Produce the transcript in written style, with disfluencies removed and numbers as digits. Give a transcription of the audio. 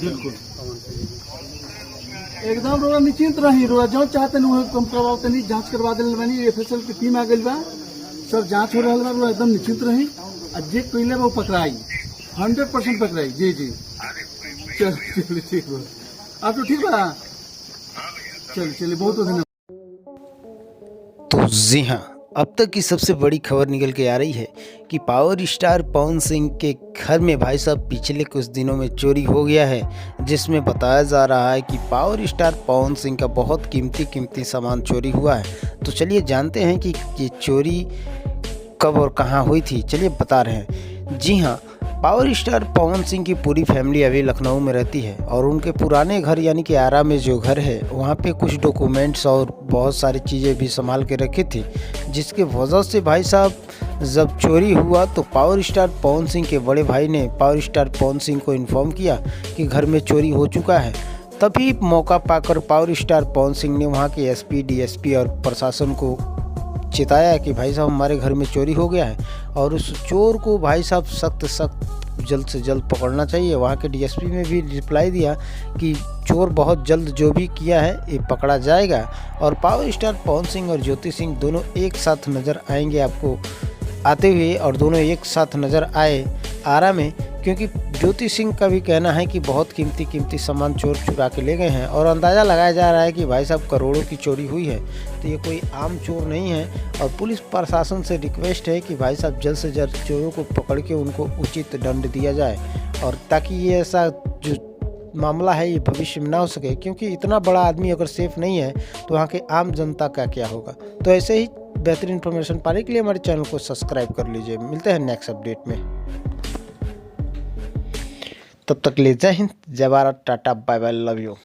बिल्कुल एकदम रोड़ा निश्चिंत रही। रोड़ा जो चाहते कम करवाओ तनी जांच करवा दिल बानी। एफएसएल की टीम आ गई बा, सब जांच हो रहा बा। रोड़ा एकदम निश्चिंत रही। जे कैले वो पकड़ाई 100% पकड़ाई। जी जी चलिए ठीक बा। आप तो ठीक बा। चलिए बहुत बहुत धन्यवाद। तो जी हाँ, अब तक की सबसे बड़ी खबर निकल के आ रही है कि पावर स्टार पवन सिंह के घर में भाई साहब पिछले कुछ दिनों में चोरी हो गया है, जिसमें बताया जा रहा है कि पावर स्टार पवन सिंह का बहुत कीमती सामान चोरी हुआ है। तो चलिए जानते हैं कि ये चोरी कब और कहाँ हुई थी। चलिए बता रहे हैं। जी हाँ, पावर स्टार पवन सिंह की पूरी फैमिली अभी लखनऊ में रहती है और उनके पुराने घर यानी कि आरा में जो घर है वहाँ पे कुछ डॉक्यूमेंट्स और बहुत सारी चीज़ें भी संभाल के रखी थी, जिसके वजह से भाई साहब जब चोरी हुआ तो पावर स्टार पवन सिंह के बड़े भाई ने पावर स्टार पवन सिंह को इन्फॉर्म किया कि घर में चोरी हो चुका है। तभी मौका पाकर पावर स्टार पवन सिंह ने वहाँ के एसपी, डीएसपी और प्रशासन को चिताया कि भाई साहब हमारे घर में चोरी हो गया है और उस चोर को भाई साहब सख्त जल्द से जल्द पकड़ना चाहिए। वहाँ के डीएसपी ने भी रिप्लाई दिया कि चोर बहुत जल्द जो भी किया है ये पकड़ा जाएगा। और पावर स्टार पवन सिंह और ज्योति सिंह दोनों एक साथ नज़र आएंगे आपको आते हुए, और दोनों एक साथ नज़र आए आरा में, क्योंकि ज्योति सिंह का भी कहना है कि बहुत कीमती सामान चोर चुरा के ले गए हैं और अंदाज़ा लगाया जा रहा है कि भाई साहब करोड़ों की चोरी हुई है। तो ये कोई आम चोर नहीं है और पुलिस प्रशासन से रिक्वेस्ट है कि भाई साहब जल्द से जल्द चोरों को पकड़ के उनको उचित दंड दिया जाए, और ताकि ये ऐसा जो मामला है ये भविष्य में ना हो सके, क्योंकि इतना बड़ा आदमी अगर सेफ नहीं है तो वहाँ के आम जनता का क्या होगा। तो ऐसे ही बेहतरीन इन्फॉर्मेशन पाने के लिए हमारे चैनल को सब्सक्राइब कर लीजिए। मिलते हैं नेक्स्ट अपडेट में, तब तक ले जय हिंद, जय Bharat, tata, bye bye, love you.